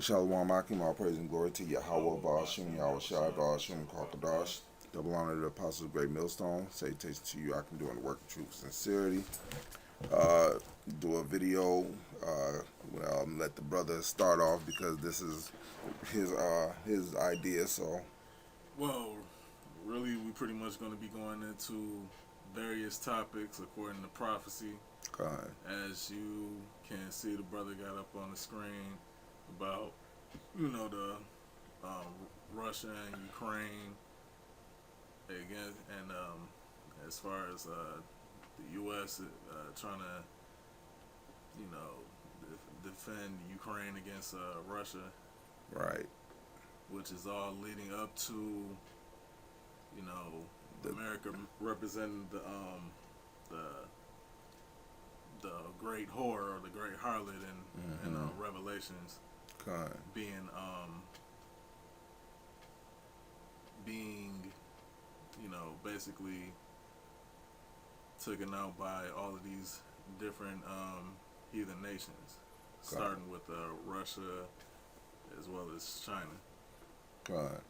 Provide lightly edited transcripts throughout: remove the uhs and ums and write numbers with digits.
Shalom Akim, all praise and glory to Yahweh, Ba'ashim, Yahweh Shai, Ba'ashim, Kakadash. Double honor to the Apostle of Great Millstone. Salutation to you, I can do in the work of truth and sincerity. Do a video. Let the brother start off because this is his idea. So, Well, really, we pretty much going to be going into various topics according to prophecy. God, As you can see, the brother got up on the screen about, the Russia and Ukraine again, and as far as the U.S. Trying to, defend Ukraine against Russia, right? which is all leading up to, America representing the great whore or the great harlot in Revelations God, being basically taken out by all of these different heathen nations, starting with Russia as well as China. God,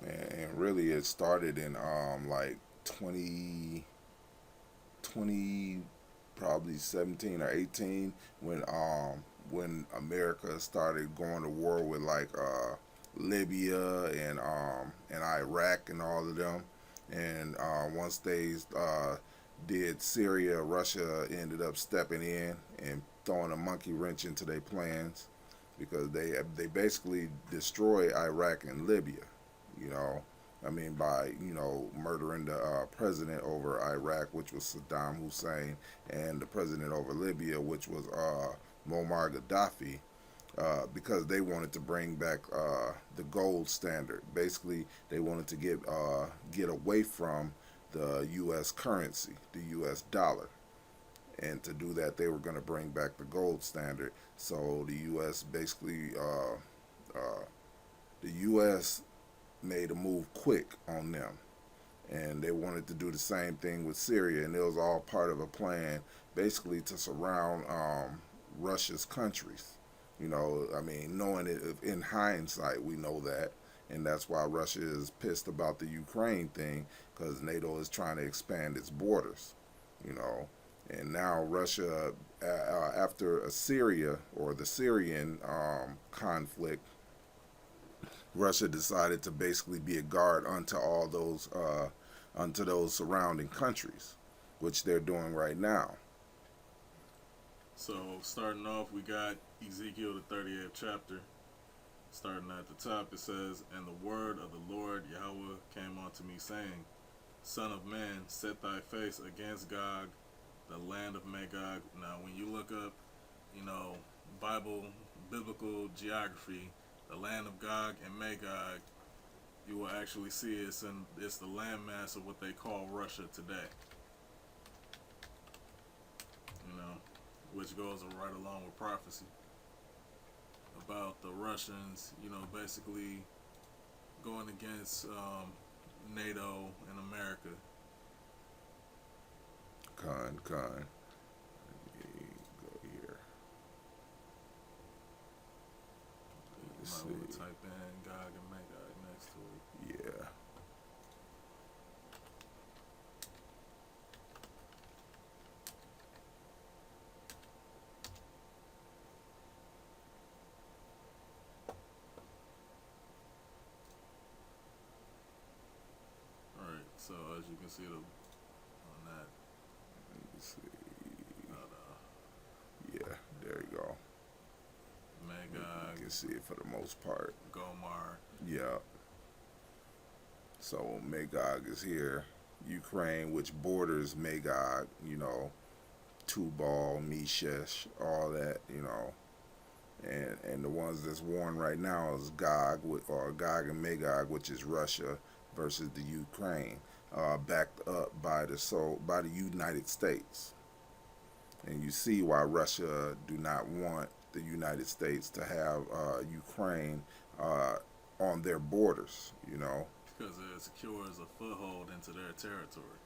and really it started in like 20, probably 17 or 18 when America started going to war with like Libya and Iraq and all of them, and once they did Syria, Russia ended up stepping in and throwing a monkey wrench into their plans because they basically destroyed Iraq and Libya, you know. I mean, by murdering the president over Iraq, which was Saddam Hussein, and the president over Libya, which was Muammar Gaddafi, because they wanted to bring back the gold standard. Basically, they wanted to get away from the U.S. currency, the U.S. dollar, and to do that, they were going to bring back the gold standard. So the U.S. basically, the U.S. made a move quick on them, and they wanted to do the same thing with Syria, and it was all part of a plan basically to surround Russia's countries. I mean, knowing it in hindsight, we know that, and that's why Russia is pissed about the Ukraine thing, because NATO is trying to expand its borders, and now Russia, after Assyria or the Syrian conflict, Russia decided to basically be a guard unto those surrounding countries, which they're doing right now. So starting off, we got Ezekiel the 38th chapter. Starting at the top, it says, "And the word of the Lord Yahweh came unto me, saying, Son of man, set thy face against Gog, the land of Magog." Now, when you look up, biblical geography, the land of Gog and Magog, you will actually see it's the landmass of what they call Russia today. Which goes right along with prophecy about the Russians, basically going against NATO and America. Con. Let me go here. You might want to type in Gog and Magog next to it. Yeah. Alright, so as you can see on that, Let me see. Yeah, there you go. Magog, You can see it for the most part. Gomar. Yeah. So Magog is here. Ukraine, which borders Magog, Tubal, Meshesh, all that, and the ones that's warned right now is Gog, or Gog and Magog, which is Russia versus the Ukraine, backed up by the United States. And you see why Russia do not want the United States to have Ukraine on their borders, Because it secures a foothold into their territory.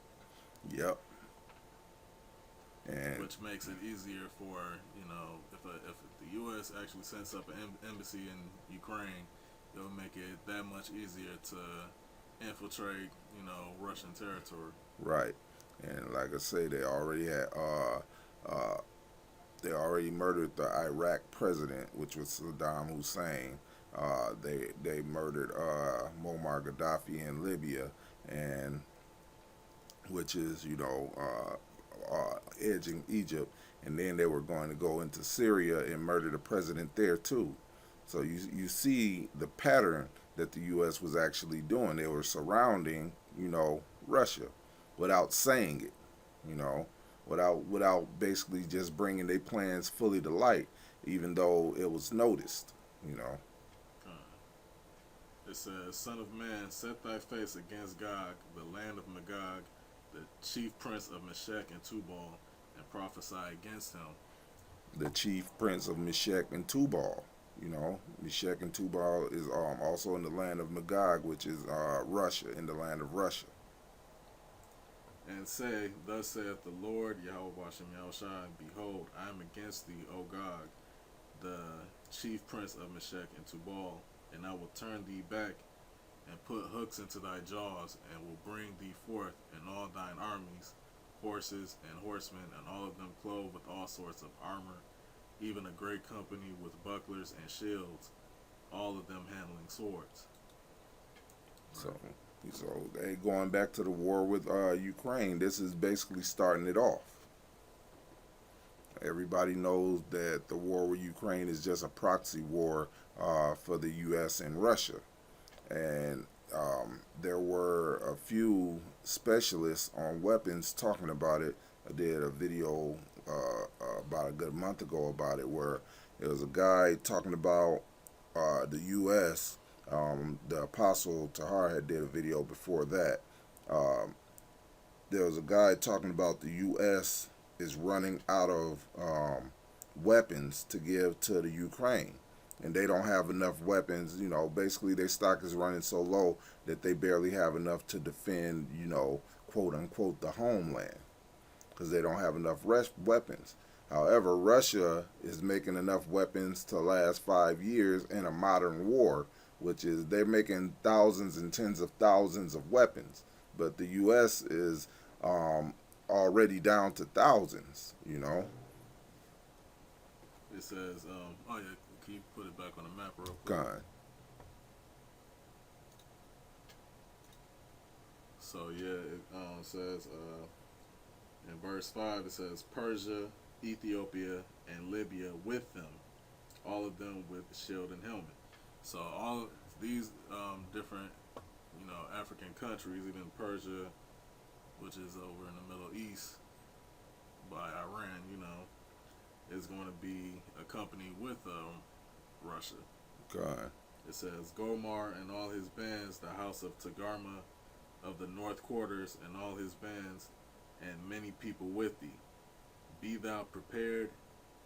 Yep. And which makes it easier for, if the U.S. actually sets up an embassy in Ukraine, it'll make it that much easier to infiltrate, Russian territory. right, and like I say, uh, they already murdered the Iraq president, which was Saddam Hussein. They murdered Muammar Gaddafi in Libya, and which is edging Egypt, and then they were going to go into Syria and murder the president there too. So you see the pattern that the U.S. was actually doing. They were surrounding Russia without saying it, you know, without basically just bringing their plans fully to light, even though it was noticed, you know. It says, "Son of man, set thy face against Gog, the land of Magog, the chief prince of Meshech and Tubal, and prophesy against him." The chief prince of Meshech and Tubal. Meshech and Tubal is also in the land of Magog, which is Russia, in the land of Russia. And say, "Thus saith the Lord, Yahweh Bashem Yahushua, behold, I am against thee, O Gog, the chief prince of Meshech and Tubal, and I will turn thee back, and put hooks into thy jaws, and will bring thee forth, and all thine armies, horses and horsemen, and all of them clothed with all sorts of armor, even a great company with bucklers and shields, all of them handling swords." So, they going back to the war with Ukraine. This is basically starting it off. Everybody knows that the war with Ukraine is just a proxy war for the U.S. and Russia. And there were a few specialists on weapons talking about it. I did a video about a good month ago about it, where there was a guy talking about the U.S. The Apostle Tahar had did a video before that. There was a guy talking about the U.S. is running out of weapons to give to the Ukraine, and they don't have enough weapons. Basically their stock is running so low that they barely have enough to defend, quote unquote, the homeland, because they don't have enough weapons. However, Russia is making enough weapons to last 5 years in a modern war, which is they're making thousands and tens of thousands of weapons, but the U.S. is already down to thousands. It says, oh yeah, can you put it back on the map real quick? God. So yeah, it says in verse 5, it says, "Persia, Ethiopia, and Libya with them, all of them with shield and helmet." So all these different, African countries, even Persia, which is over in the Middle East by Iran, is going to be accompanied with Russia. God. It says, "Gomar and all his bands, the house of Tagarma of the north quarters, and all his bands, and many people with thee. Be thou prepared,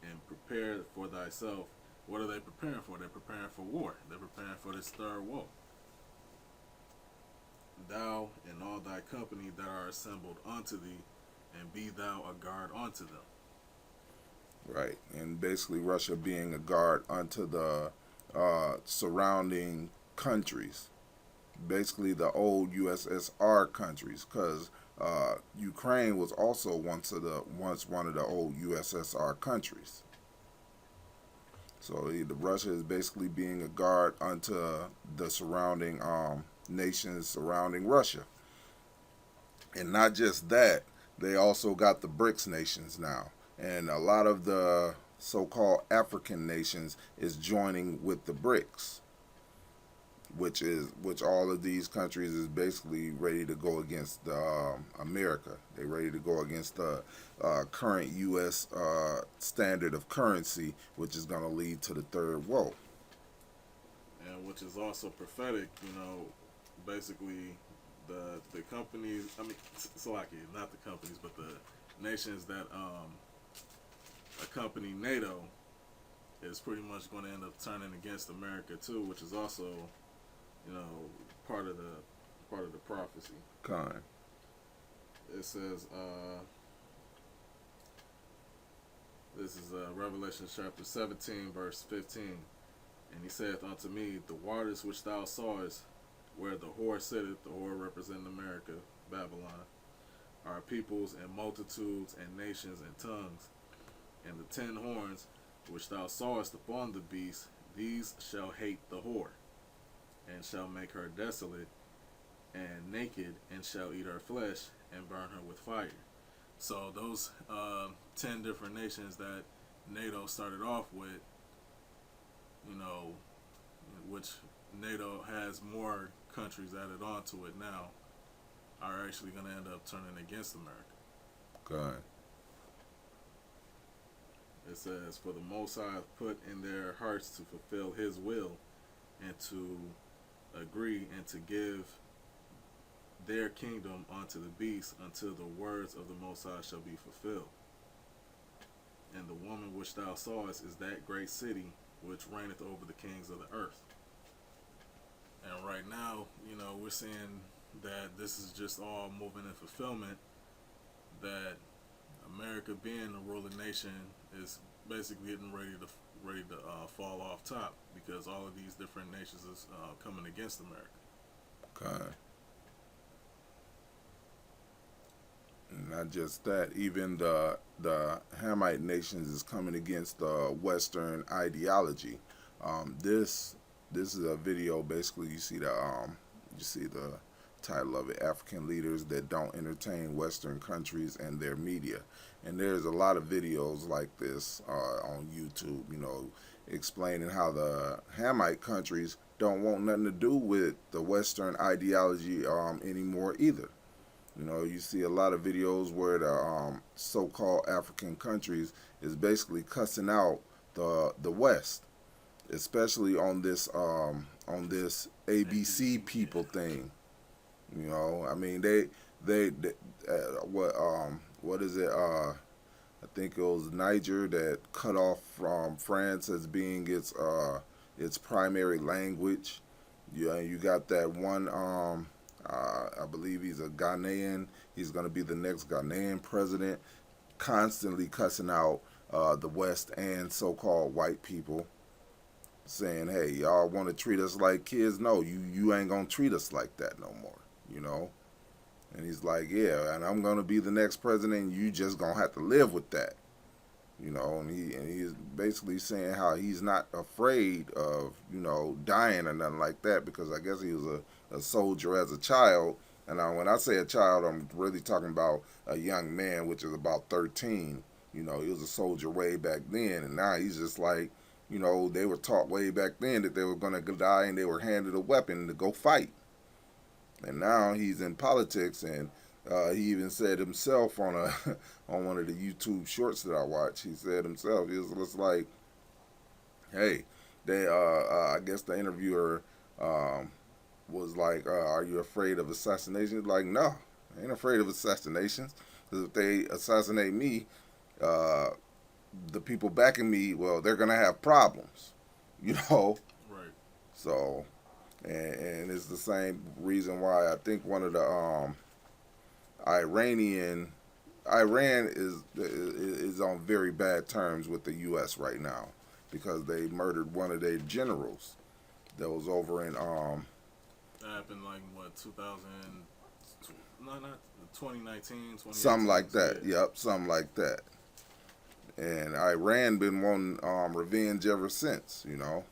and prepare for thyself." What are they preparing for? They're preparing for war. They're preparing for this third woe. "Thou and all thy company that are assembled unto thee, and be thou a guard unto them." Right, and basically Russia being a guard unto the surrounding countries, basically the old USSR countries, because Ukraine was also once one of the old USSR countries. So Russia is basically being a guard unto the surrounding nations surrounding Russia. And not just that, they also got the BRICS nations now. And a lot of the so-called African nations is joining with the BRICS, which all of these countries is basically ready to go against America. They're ready to go against the current U.S. Standard of currency, which is going to lead to the third woe. And which is also prophetic, basically the companies, Slovakia, not the companies, but the nations that accompany NATO is pretty much going to end up turning against America too, which is also, part of the prophecy. Kind. It says, This is Revelation chapter 17, verse 15. And he saith unto me, the waters which thou sawest, where the whore sitteth, the whore representing America, Babylon, are peoples and multitudes and nations and tongues. And the 10 horns which thou sawest upon the beast, these shall hate the whore, and shall make her desolate and naked, and shall eat her flesh, and burn her with fire. So those 10 different nations that NATO started off with, you know, which NATO has more countries added onto it now, are actually going to end up turning against America. God. It says, for the Most High hath put in their hearts to fulfill his will, and to agree and to give their kingdom unto the beast, until the words of the Most High shall be fulfilled. And the woman which thou sawest is that great city which reigneth over the kings of the earth. And right now, you know, we're seeing that this is just all moving in fulfillment, that America being a ruling nation is basically getting ready to fall off top, because all of these different nations is coming against America. God. And not just that, even the Hamite nations is coming against the Western ideology. This is a video. Basically, you see the title of it: African leaders that don't entertain Western countries and their media. And there's a lot of videos like this on YouTube, you know, explaining how the Hamite countries don't want nothing to do with the Western ideology anymore either. You know, you see a lot of videos where the so-called African countries is basically cussing out the West, especially on this ABC people thing. You know, I mean, they what is it? I think it was Niger that cut off from France as being its primary language. Yeah, you got that one. I believe he's a Ghanaian. He's going to be the next Ghanaian president, constantly cussing out the West and so-called white people, saying, hey, y'all want to treat us like kids? No, you ain't going to treat us like that no more, you know? And he's like, yeah, and I'm going to be the next president, and you just going to have to live with that, you know? And he's basically saying how he's not afraid of, you know, dying or nothing like that, because I guess he was a soldier as a child. And when I say a child, I'm really talking about a young man, which is about 13. You know, he was a soldier way back then, and now he's just like, you know, they were taught way back then that they were going to die, and they were handed a weapon to go fight. And now he's in politics, and he even said himself on on one of the YouTube shorts that I watched, he said himself, he was just like, hey, they I guess the interviewer was like, are you afraid of assassination? Like, no, I ain't afraid of assassinations, because if they assassinate me, the people backing me, well, they're gonna have problems, you know. Right. So, and it's the same reason why I think one of the Iran is on very bad terms with the U.S. right now, because they murdered one of their generals that was over in That happened like what, 2000? No, not 2019, something like that. Yeah. Yep, something like that. And Iran been wanting revenge ever since, you know.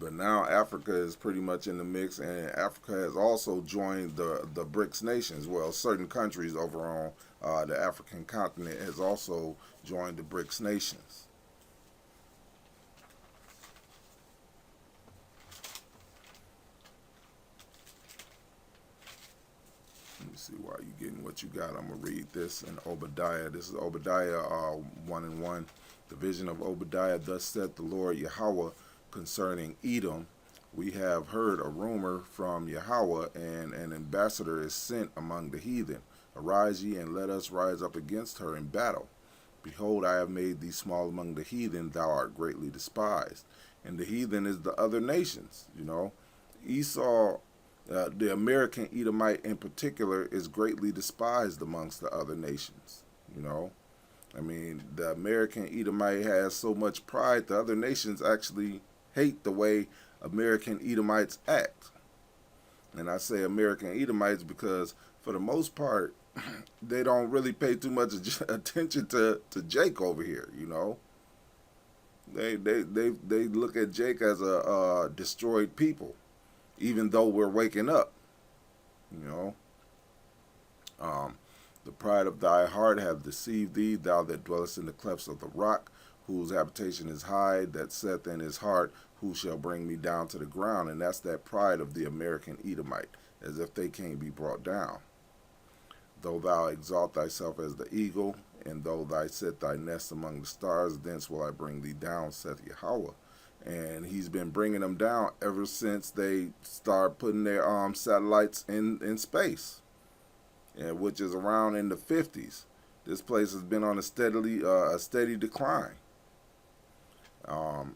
But now Africa is pretty much in the mix, and Africa has also joined the BRICS nations. Well, certain countries over on the African continent has also joined the BRICS nations. Let me see why you getting what you got. I'm going to read this in Obadiah. This is Obadiah 1:1. The vision of Obadiah. Thus said the Lord Yahweh concerning Edom. We have heard a rumor from Yahweh, and an ambassador is sent among the heathen. Arise ye, and let us rise up against her in battle. Behold, I have made thee small among the heathen. Thou art greatly despised. And the heathen is the other nations, you know. Esau, the American Edomite in particular, is greatly despised amongst the other nations, You know, I mean, the American Edomite has so much pride, the other nations actually hate the way American Edomites act. And I say American Edomites because, for the most part, they don't really pay too much attention to Jake over here. You know, they look at Jake as a destroyed people, even though we're waking up. You know, um, the pride of thy heart hath deceived thee, thou that dwellest in the clefts of the rock, whose habitation is high, that saith in his heart, who shall bring me down to the ground? And that's that pride of the American Edomite, as if they can't be brought down. Though thou exalt thyself as the eagle, and though thou set thy nest among the stars, thence will I bring thee down, saith Yahweh. And he's been bringing them down ever since they start putting their satellites in space, and which is around in the 50s. This place has been on a steady decline. Um,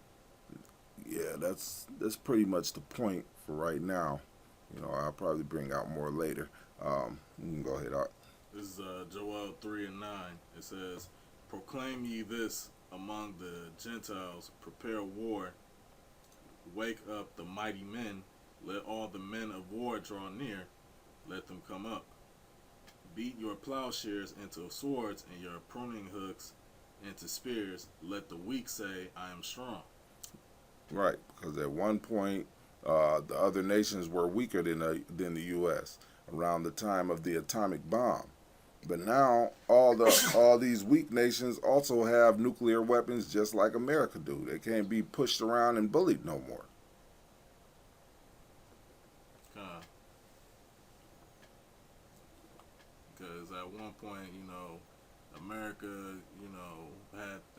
yeah, that's pretty much the point for right now. You know, I'll probably bring out more later. You can go ahead. This is Joel 3 and 9. It says, "Proclaim ye this among the Gentiles, prepare war, wake up the mighty men, let all the men of war draw near, let them come up. Beat your plowshares into swords and your pruning hooks into spears. Let the weak say, I am strong." Right, because at one point, the other nations were weaker than the U.S. around the time of the atomic bomb. But now, all these weak nations also have nuclear weapons, just like America do. They can't be pushed around and bullied no more. Because at one point, America,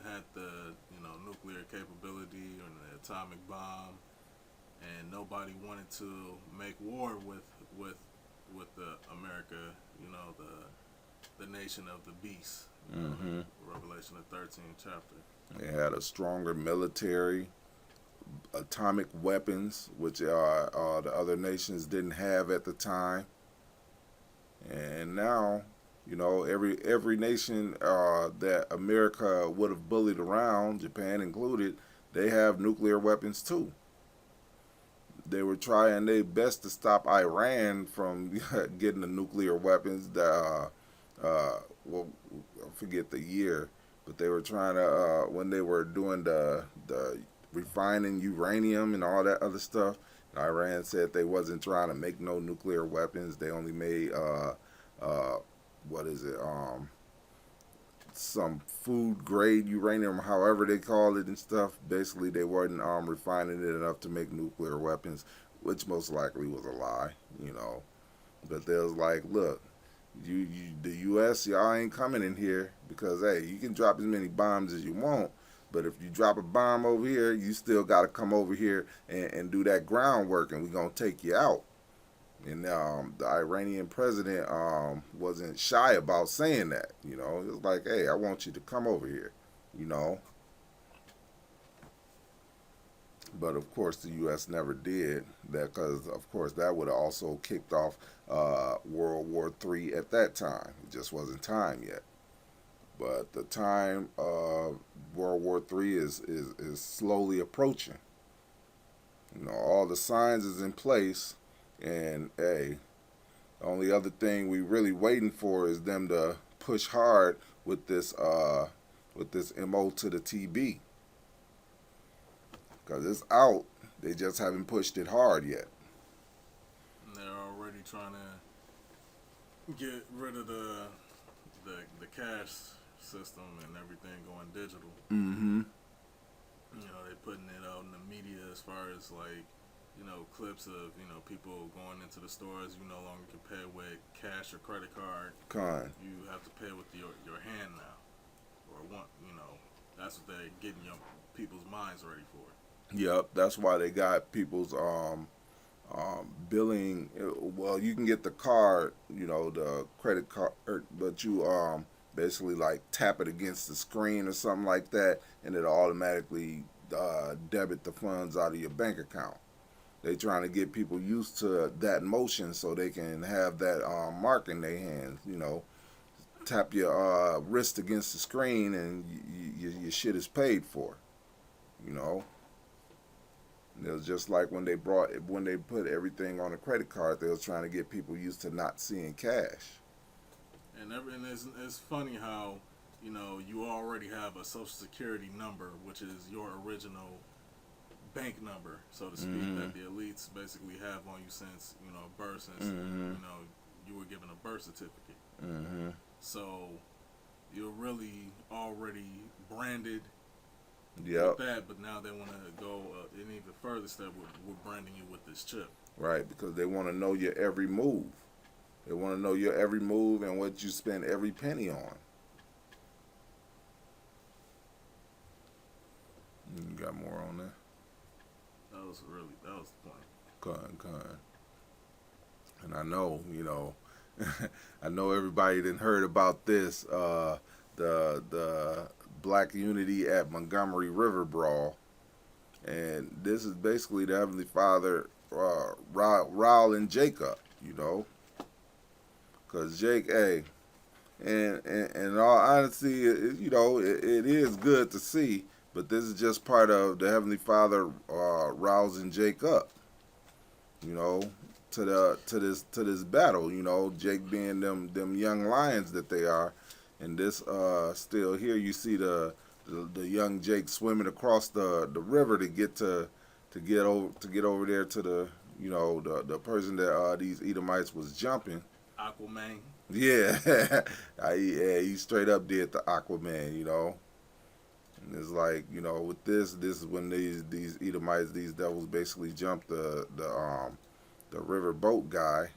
had the, nuclear capability and the atomic bomb, and nobody wanted to make war with the America, the nation of the beast. Mm-hmm. Revelation the 13th chapter. They had a stronger military, atomic weapons, which the other nations didn't have at the time. And now, every nation that America would have bullied around, Japan included, they have nuclear weapons too. They were trying their best to stop Iran from getting the nuclear weapons. Well, I forget the year, but they were trying to when they were doing the refining uranium and all that other stuff. Iran said they wasn't trying to make no nuclear weapons. They only made what is it? Some food grade uranium, however they call it and stuff. Basically, they wasn't refining it enough to make nuclear weapons, which most likely was a lie, But they was like, look, the U.S., y'all ain't coming in here because, hey, you can drop as many bombs as you want, but if you drop a bomb over here, you still got to come over here and do that groundwork, and we're going to take you out. And the Iranian president wasn't shy about saying that, It was like, hey, I want you to come over here, But, of course, the U.S. never did that because, of course, that would have also kicked off World War III at that time. It just wasn't time yet. But the time of World War III is slowly approaching. All the signs is in place. And, hey, the only other thing we really waiting for is them to push hard with this MO to the TB. Because it's out. They just haven't pushed it hard yet. They're already trying to get rid of the cash system and everything going digital. Mm-hmm. They putting it out in the media as far as like, clips of, people going into the stores. You no longer can pay with cash or credit card. You have to pay with your hand now. Or that's what they're getting young people's minds ready for. Yep, that's why they got people's billing. Well, you can get the card, the credit card, but you basically like tap it against the screen or something like that, and it'll automatically debit the funds out of your bank account. They trying to get people used to that motion so they can have that mark in their hands, tap your wrist against the screen and your shit is paid for. You know, it was just like when they put everything on a credit card, they was trying to get people used to not seeing cash. And it's funny how, you already have a social security number, which is your original bank number, so to speak, Mm-hmm. that the elites basically have on you since, birth, since, Mm-hmm. you were given a birth certificate. Mm-hmm. So you're really already branded Yep. with that, but now they want to go an even further step with branding you with this chip. Right, because they want to know your every move. They want to know your every move and what you spend every penny on. You got more on that? That was the point. Con. And I know, I know everybody didn't heard about this. The Black Unity at Montgomery River Brawl. And this is basically the Heavenly Father, Raul and Jacob, Because Jake, hey, and in all honesty, it is good to see, but this is just part of the Heavenly Father rousing Jake up, to this battle. Jake being them young lions that they are, and this still here you see the young Jake swimming across the river to get over there to the person that these Edomites was jumping. Aquaman. Yeah, he straight up did the Aquaman, And it's like, with this is when these Edomites, these devils basically jumped the river boat guy.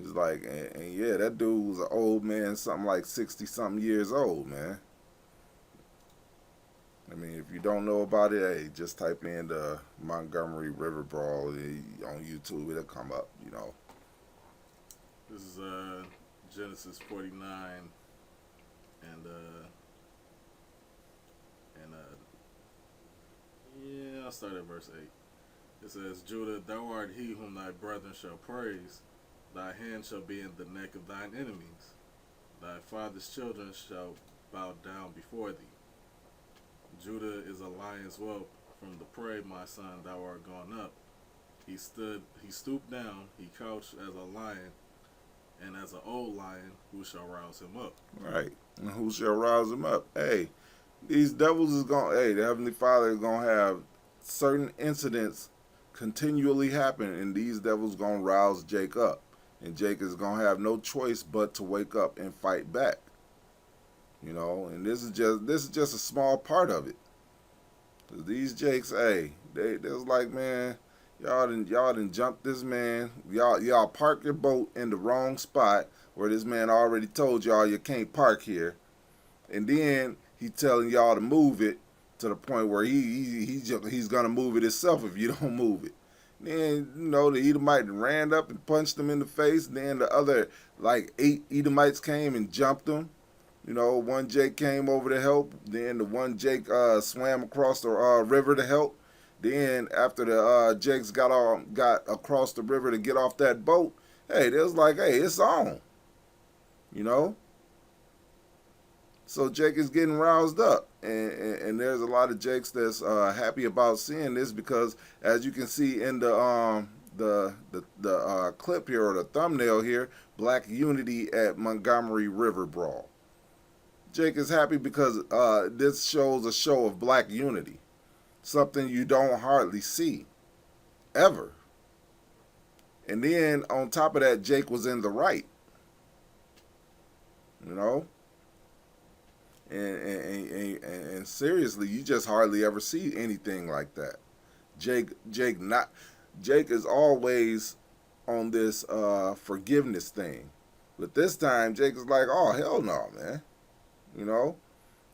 It's like, and yeah, that dude was an old man, something like 60-something years old, man. I mean, if you don't know about it, hey, just type in the Montgomery River Brawl on YouTube. It'll come up, This is Genesis 49, and I'll start at verse 8. It says, Judah, thou art he whom thy brethren shall praise. Thy hand shall be in the neck of thine enemies. Thy father's children shall bow down before thee. Judah is a lion's whelp from the prey, my son, thou art gone up. He stooped down, he couched as a lion, and as an old lion, who shall rouse him up? Right. And who shall rouse him up? Hey, these devils is the Heavenly Father is going to have certain incidents continually happen, and these devils going to rouse Jake up. And Jake is going to have no choice but to wake up and fight back. And this is just a small part of it. These Jakes, hey, they was like, man, y'all done jumped this man. Y'all parked your boat in the wrong spot where this man already told y'all you can't park here. And then he telling y'all to move it to the point where he's gonna move it himself if you don't move it. Then the Edomite ran up and punched him in the face. Then the other 8 Edomites came and jumped him. One Jake came over to help. Then the one Jake swam across the river to help. Then after the Jakes got across the river to get off that boat, hey, they was like, hey, it's on. So Jake is getting roused up, and there's a lot of Jakes that's happy about seeing this because, as you can see in the clip here or the thumbnail here, Black Unity at Montgomery River Brawl. Jake is happy because this shows a show of black unity, something you don't hardly see, ever. And then on top of that, Jake was in the right, And seriously, you just hardly ever see anything like that. Jake is always on this forgiveness thing, but this time Jake is like, oh hell no, man.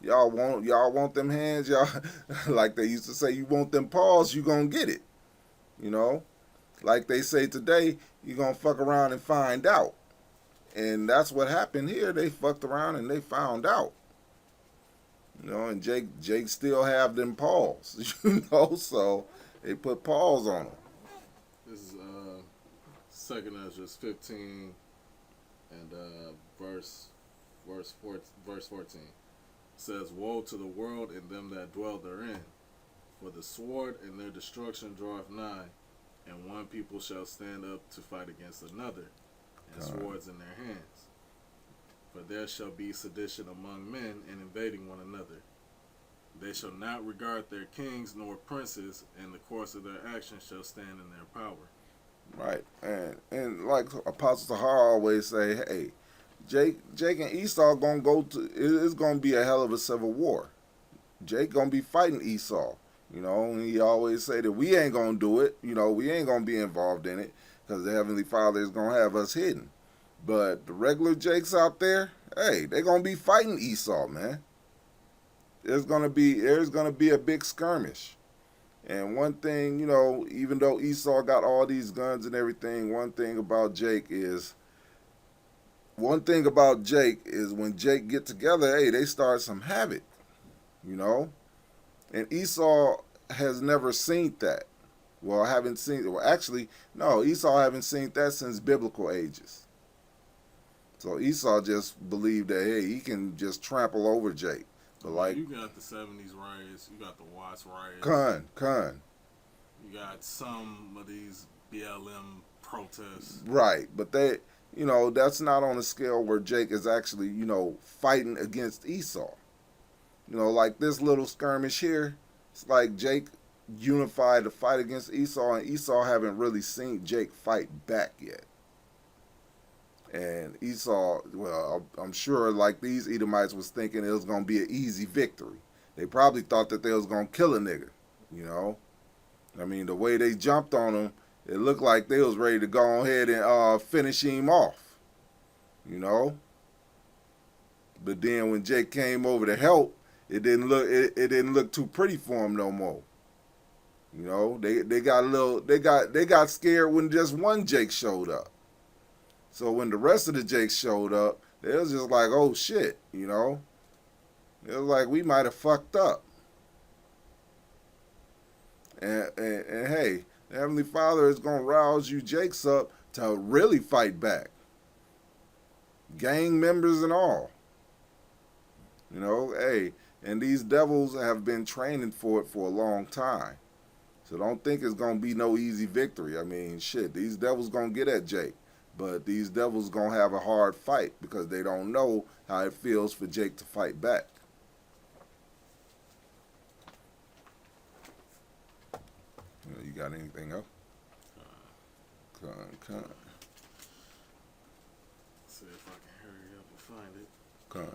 Y'all want them hands, y'all like they used to say, you want them paws, you gonna get it. Like they say today, you gonna fuck around and find out. And that's what happened here. They fucked around and they found out. And Jake still have them paws, so they put paws on him. This is 2nd Ezra 15 and verse verse 14 says, "Woe to the world and them that dwell therein, for the sword and their destruction draweth nigh, and one people shall stand up to fight against another, and swords in their hands. For there shall be sedition among men, and invading one another. They shall not regard their kings nor princes, and the course of their actions shall stand in their power." Right, and like Apostle Tahar always say, hey, Jake and Esau gonna go to. It's gonna be a hell of a civil war. Jake gonna be fighting Esau. You know, and he always say that we ain't gonna do it. You know, we ain't gonna be involved in it because the Heavenly Father is gonna have us hidden. But the regular Jakes out there, hey, they gonna be fighting Esau, man. There's gonna be a big skirmish. And one thing, you know, even though Esau got all these guns and everything, one thing about Jake is when Jake get together, hey, they start some havoc, you know. And Esau has never seen that. Well, I haven't seen. Well, actually, no, Esau haven't seen that since biblical ages. So Esau just believed that hey, he can just trample over Jake. But like you got the '70s riots, you got the Watts riots, Con. you got some of these BLM protests. Right, but they, you know, that's not on a scale where Jake is actually, you know, fighting against Esau. You know, like this little skirmish here, it's like Jake unified to fight against Esau, and Esau haven't really seen Jake fight back yet. And Esau, well, I'm sure like these Edomites was thinking it was going to be an easy victory. They probably thought that they was going to kill a nigga, you know. I mean, the way they jumped on him, it looked like they was ready to go ahead and finish him off, you know. But then when Jake came over to help, it didn't look too pretty for him no more. You know, they got scared when just one Jake showed up. So when the rest of the Jakes showed up, they was just like, oh shit, you know. It was like we might have fucked up. And hey, the Heavenly Father is gonna rouse you Jakes up to really fight back. Gang members and all. You know, hey, and these devils have been training for it for a long time. So don't think it's gonna be no easy victory. I mean, shit, these devils gonna get at Jake. But these devils gonna have a hard fight because they don't know how it feels for Jake to fight back. You got anything else? Con. See if I can hurry up and find it. Con.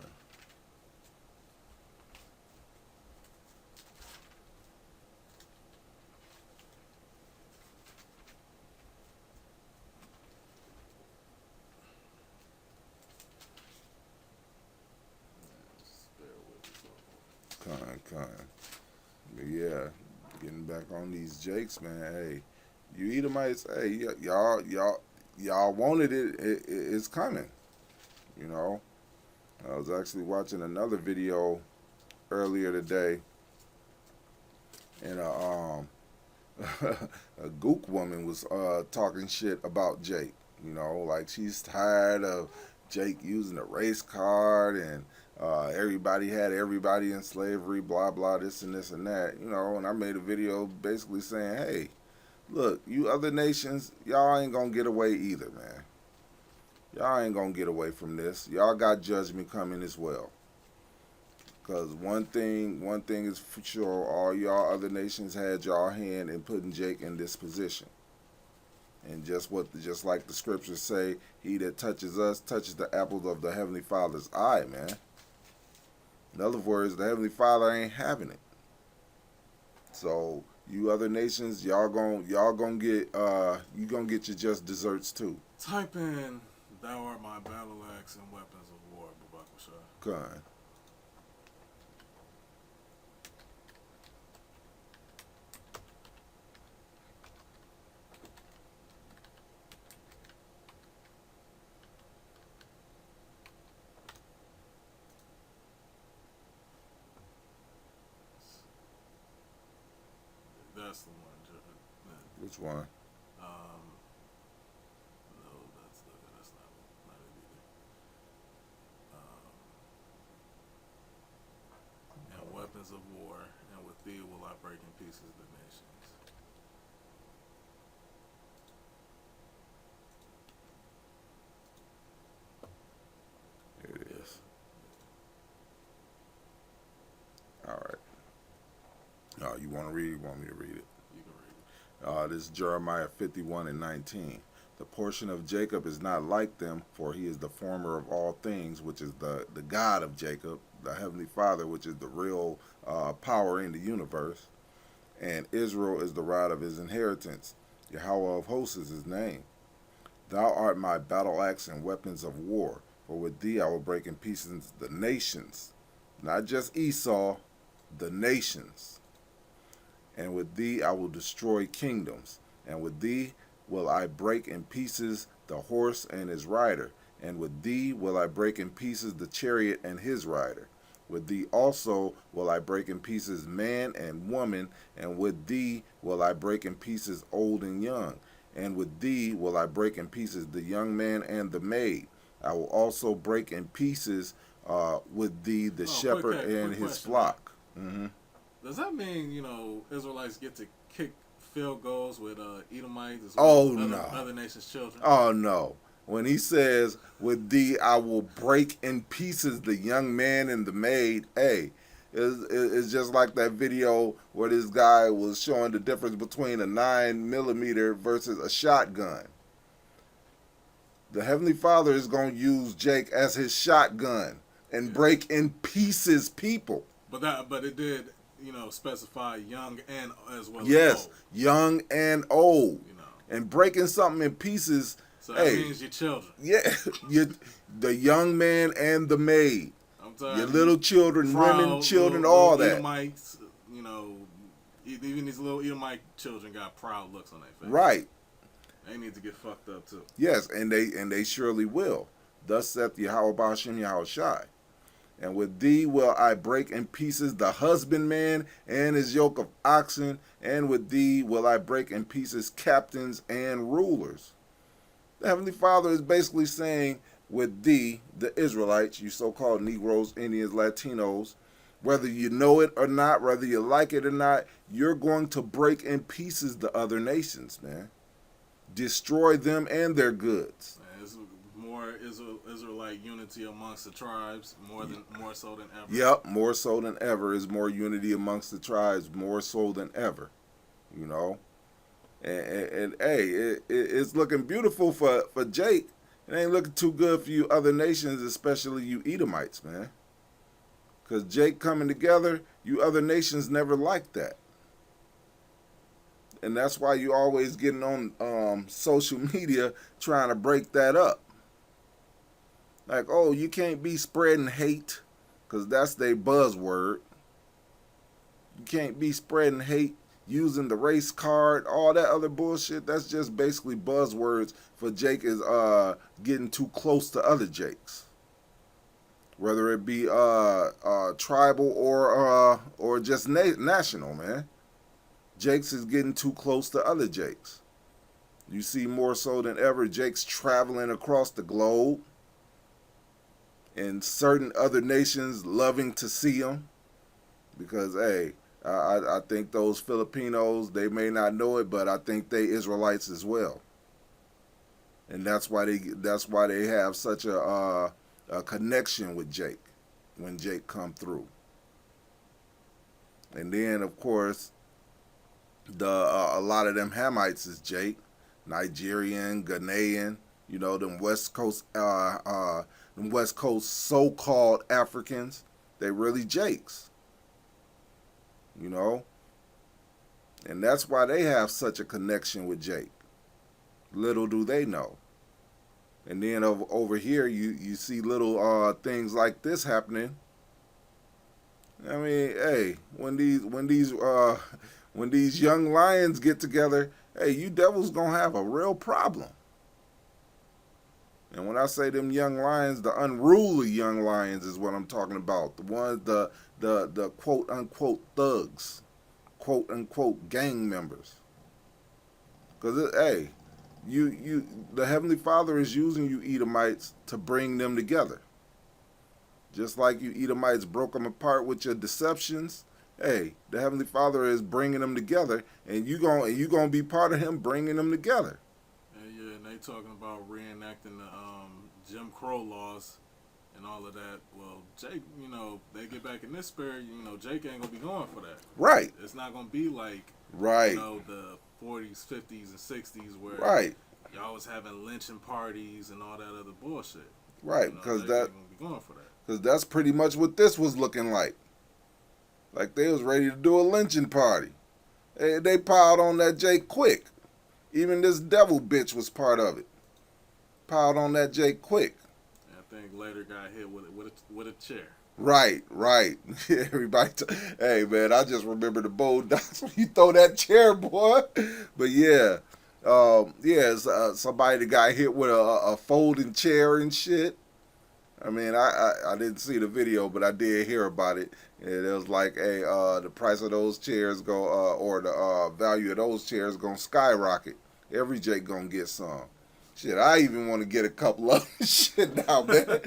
Con. But yeah, getting back on these Jakes, man. Hey, you Edomites, hey, y'all wanted it. It's coming. You know, I was actually watching another video earlier today, and a gook woman was talking shit about Jake. You know, like she's tired of Jake using a race card and everybody had everybody in slavery, blah blah, this and this and that. You know, and I made a video basically saying, hey, look, you other nations, y'all ain't gonna get away either, man. Y'all ain't gonna get away from this. Y'all got judgment coming as well. Because one thing is for sure, all y'all other nations had y'all hand in putting Jake in this position. And just like the scriptures say, he that touches us touches the apple of the Heavenly Father's eye, man. In other words, the Heavenly Father ain't having it. So you other nations, y'all gonna get your just desserts too. Type in, "Thou art my battle axe and weapons of war," Babakusha. Good. That's the one. Which one? No, that's not it either. weapons of war, and with thee will I break in pieces the nations. Here it Yeah, is. All right. You want to read it? You want me to read it? you can read it. This is Jeremiah 51 and 19. The portion of Jacob is not like them, for he is the former of all things, which is the God of Jacob, the Heavenly Father, which is the real power in the universe. And Israel is the rod of his inheritance. Yahweh of hosts is his name. Thou art my battle axe and weapons of war, for with thee I will break in pieces the nations, not just Esau, the nations. And with thee I will destroy kingdoms, and with thee will I break in pieces the horse and his rider, and with thee will I break in pieces the chariot and his rider. With thee also will I break in pieces man and woman, and with thee will I break in pieces old and young, and with thee will I break in pieces the young man and the maid. I will also break in pieces with thee the shepherd and his question, flock. Mm-hmm. Does that mean Israelites get to kick field goals with Edomites as well as no. other nations' children? Oh no. When he says, with thee I will break in pieces the young man and the maid, hey, it's just like that video where this guy was showing the difference between a 9mm versus a shotgun. The Heavenly Father is going to use Jake as his shotgun and break in pieces people. But it did, specify young and as well Yes, as old. young and old. And breaking something in pieces. So that means your children. Yeah, the young man and the maid. Your little children, proud, women, children, little all that. Edomites, even these little Edomite children got proud looks on their face. Right. They need to get fucked up too. Yes, and they surely will. Thus saith Yahweh Ba'ashem Yahweh Shai. And with thee will I break in pieces the husbandman and his yoke of oxen, and with thee will I break in pieces captains and rulers. The Heavenly Father is basically saying, with thee, the Israelites, you so-called Negroes, Indians, Latinos, whether you know it or not, whether you like it or not, you're going to break in pieces the other nations, man. Destroy them and their goods. It's more Israelite unity amongst the tribes, more so than ever. Yep, more so than ever is more unity amongst the tribes, more so than ever, And hey, it's looking beautiful for Jake. It ain't looking too good for you other nations, especially you Edomites, man. Because Jake coming together, you other nations never liked that. And that's why you always getting on social media trying to break that up. Like, oh, you can't be spreading hate, because that's their buzzword. You can't be spreading hate, using the race card, all that other bullshit. That's just basically buzzwords for Jake is getting too close to other Jakes. Whether it be tribal or just national, man. Jake's is getting too close to other Jakes. You see more so than ever Jake's traveling across the globe, and certain other nations loving to see him. Because, hey, I think those Filipinos, they may not know it, but I think they Israelites as well. And that's why they have such a connection with Jake when Jake come through. And then, of course, a lot of them Hamites is Jake, Nigerian, Ghanaian, them West Coast so-called Africans. They really Jakes, and that's why they have such a connection with Jake. Little do they know. And then over here, you see little things like this happening. I mean, hey, when these young lions get together, hey, you devils gonna have a real problem. And when I say them young lions, the unruly young lions is what I'm talking about. The ones, the quote unquote thugs, quote unquote gang members. Because hey, the Heavenly Father is using you Edomites to bring them together. Just like you Edomites broke them apart with your deceptions, Hey, the Heavenly Father is bringing them together, and you gonna be part of Him bringing them together. Yeah, and they talking about reenacting the Jim Crow laws and all of that. Well, Jake, they get back in this spirit. Jake ain't gonna be going for that. Right, It's not gonna be like right, the 40s, 50s, and 60s where right, y'all was having lynching parties and all that other bullshit. right. They ain't gonna be going for that. Because that's pretty much what this was looking like. Like they was ready to do a lynching party. They piled on that Jake quick. Even this devil bitch was part of it. Piled on that Jake quick. And I think later got hit with a chair. Right, right. Everybody, hey man, I just remember the bold dots when you throw that chair, boy. But yeah, somebody that got hit with a folding chair and shit. I mean, I didn't see the video, but I did hear about it. And it was like, hey, the price of those chairs or the value of those chairs gonna skyrocket. Every Jake gonna get some. Shit, I even want to get a couple of shit now, man.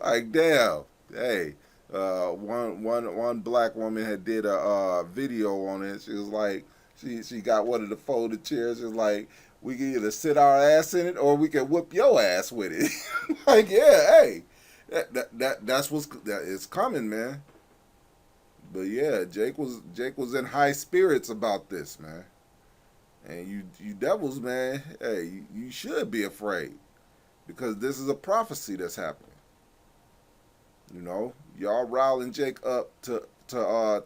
Like, damn. Hey, one black woman had did a video on it. She was like, she got one of the folded chairs. She was like, we can either sit our ass in it or we can whoop your ass with it. Like, yeah, hey, that's it's coming, man. But yeah, Jake was in high spirits about this, man. And you devils, man, hey, you should be afraid because this is a prophecy that's happening. Y'all riling Jake up to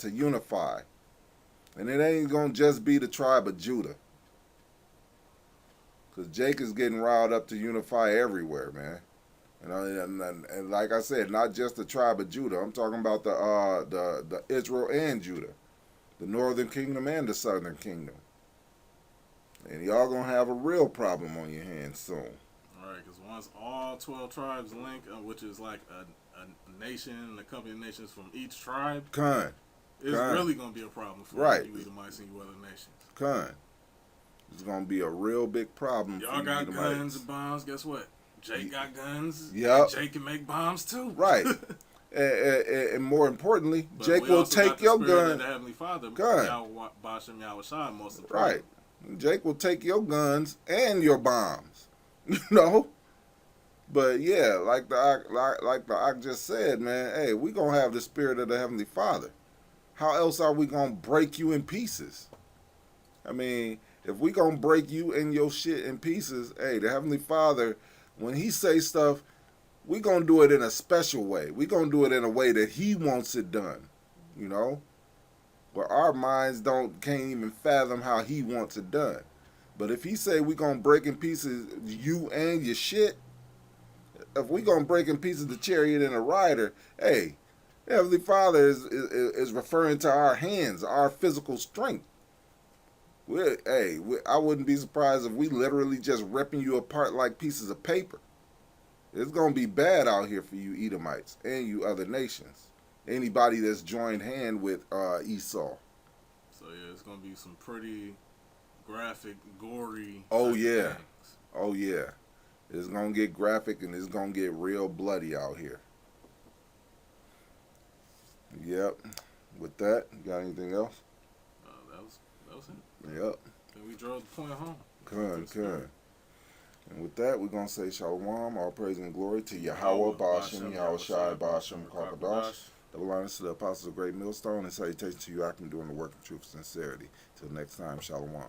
unify, and it ain't gonna just be the tribe of Judah, cause Jake is getting riled up to unify everywhere, man. And like I said, not just the tribe of Judah. I'm talking about the Israel and Judah, the northern kingdom and the southern kingdom. And y'all gonna have a real problem on your hands soon. All right, because once all 12 tribes link, which is like a nation and a company of nations from each tribe, it's really going to be a problem for you Edomites and you other nations. It's going to be a real big problem. Y'all got guns and bombs. Guess what? Jake got guns. Yep. Jake can make bombs too. Right. and more importantly, Jake will take your gun. The Heavenly Father, Bashem Yahushua, most of the time. Right. Jake will take your guns and your bombs. But yeah, like the Ak just said, man, hey, we gonna have the spirit of the Heavenly Father. How else are we gonna break you in pieces? I mean, if we gonna break you and your shit in pieces, hey, the Heavenly Father, when He say stuff, we gonna do it in a special way. We gonna do it in a way that He wants it done. Where our minds can't even fathom how He wants it done. But if He say we gonna break in pieces you and your shit, if we gonna break in pieces the chariot and the rider, hey, the Heavenly Father is referring to our hands, our physical strength. I wouldn't be surprised if we literally just ripping you apart like pieces of paper. It's gonna be bad out here for you Edomites and you other nations. Anybody that's joined hand with Esau. So yeah, it's gonna be some pretty graphic, gory. Oh yeah, things. Oh yeah. It's gonna get graphic and it's gonna get real bloody out here. Yep. With that, you got anything else? That was it. Yep. And we drove the point home. Good. And with that, we're gonna say Shalom, all praise and glory to Yahweh, Bashem, Yahushai, Bashem, Kakadash. Double honors to the apostles of Great Millstone and salutation to you, Akim, doing the work of truth and sincerity. Till next time, Shalom.